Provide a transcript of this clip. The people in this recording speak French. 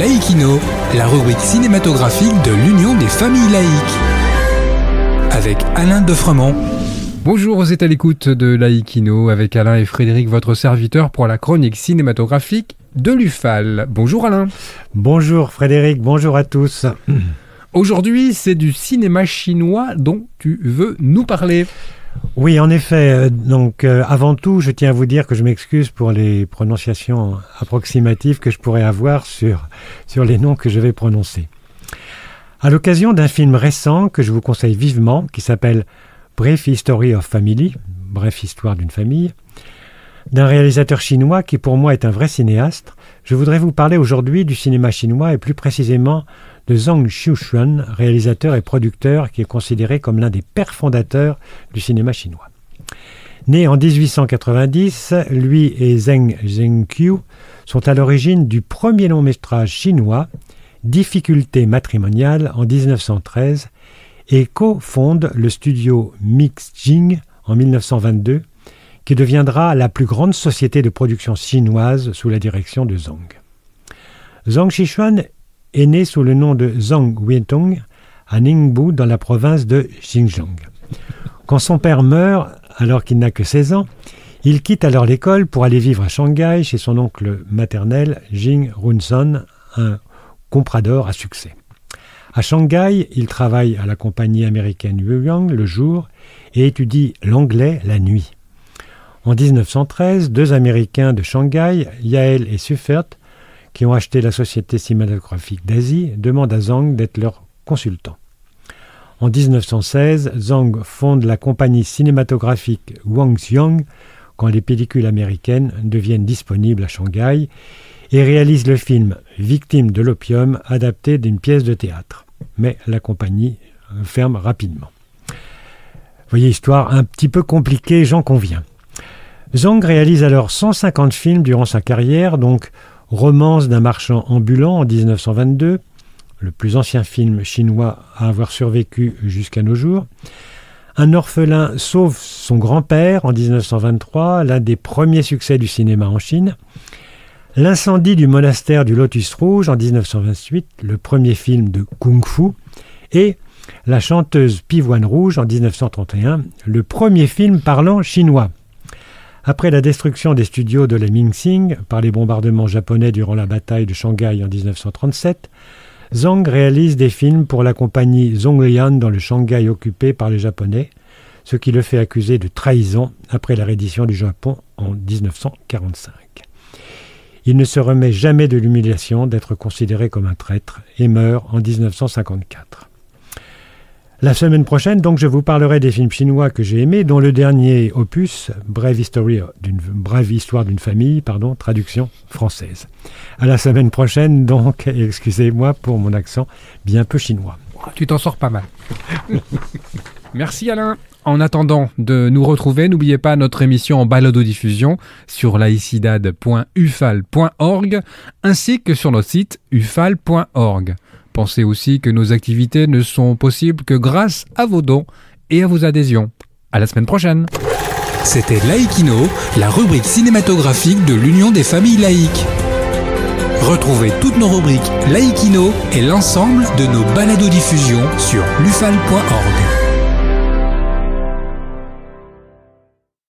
Laïkino, la rubrique cinématographique de l'Union des familles laïques. Avec Alain Defremont. Bonjour, vous êtes à l'écoute de Laïkino avec Alain et Frédéric, votre serviteur pour la chronique cinématographique de l'UFAL. Bonjour Alain. Bonjour Frédéric, bonjour à tous. Aujourd'hui, c'est du cinéma chinois dont tu veux nous parler. Oui, en effet. Avant tout, je tiens à vous dire que je m'excuse pour les prononciations approximatives que je pourrais avoir sur les noms que je vais prononcer. À l'occasion d'un film récent que je vous conseille vivement, qui s'appelle Brief History of Family, bref histoire d'une famille, d'un réalisateur chinois qui pour moi est un vrai cinéaste, je voudrais vous parler aujourd'hui du cinéma chinois et plus précisément de Zhang Xiushuan, réalisateur et producteur qui est considéré comme l'un des pères fondateurs du cinéma chinois. Né en 1890, lui et Zheng Zhengqiu sont à l'origine du premier long-métrage chinois, Difficulté matrimoniale, en 1913, et co-fonde le studio Mixjing en 1922, qui deviendra la plus grande société de production chinoise sous la direction de Zhang. Zhang Xiushuan est né sous le nom de Zhang Weitong à Ningbo dans la province de Xinjiang. Quand son père meurt, alors qu'il n'a que 16 ans, il quitte alors l'école pour aller vivre à Shanghai chez son oncle maternel Jing Runson, un comprador à succès. À Shanghai, il travaille à la compagnie américaine Yueyang le jour et étudie l'anglais la nuit. En 1913, deux Américains de Shanghai, Yael et Suffert, qui ont acheté la société cinématographique d'Asie, demandent à Zhang d'être leur consultant. En 1916, Zhang fonde la compagnie cinématographique Wangxiang quand les pellicules américaines deviennent disponibles à Shanghai et réalise le film Victime de l'opium, adapté d'une pièce de théâtre. Mais la compagnie ferme rapidement. Vous voyez, histoire un petit peu compliquée, j'en conviens. Zhang réalise alors 150 films durant sa carrière, donc Romance d'un marchand ambulant en 1922, le plus ancien film chinois à avoir survécu jusqu'à nos jours. Un orphelin sauve son grand-père en 1923, l'un des premiers succès du cinéma en Chine. L'incendie du monastère du Lotus Rouge en 1928, le premier film de Kung-Fu. Et La chanteuse Pivoine Rouge en 1931, le premier film parlant chinois. Après la destruction des studios de la Mingxing par les bombardements japonais durant la bataille de Shanghai en 1937, Zhang réalise des films pour la compagnie Zhonglian dans le Shanghai occupé par les Japonais, ce qui le fait accuser de trahison après la reddition du Japon en 1945. Il ne se remet jamais de l'humiliation d'être considéré comme un traître et meurt en 1954. La semaine prochaine, donc, je vous parlerai des films chinois que j'ai aimés, dont le dernier opus, Brève histoire d'une famille, traduction française. À la semaine prochaine, donc, et excusez-moi pour mon accent bien peu chinois. Tu t'en sors pas mal. Merci Alain. En attendant de nous retrouver, n'oubliez pas notre émission en balado-diffusion sur laicidad.ufal.org ainsi que sur notre site ufal.org. Pensez aussi que nos activités ne sont possibles que grâce à vos dons et à vos adhésions. À la semaine prochaine. C'était Laïkino, la rubrique cinématographique de l'Union des familles laïques. Retrouvez toutes nos rubriques Laïkino et l'ensemble de nos balados-diffusions sur lufal.org.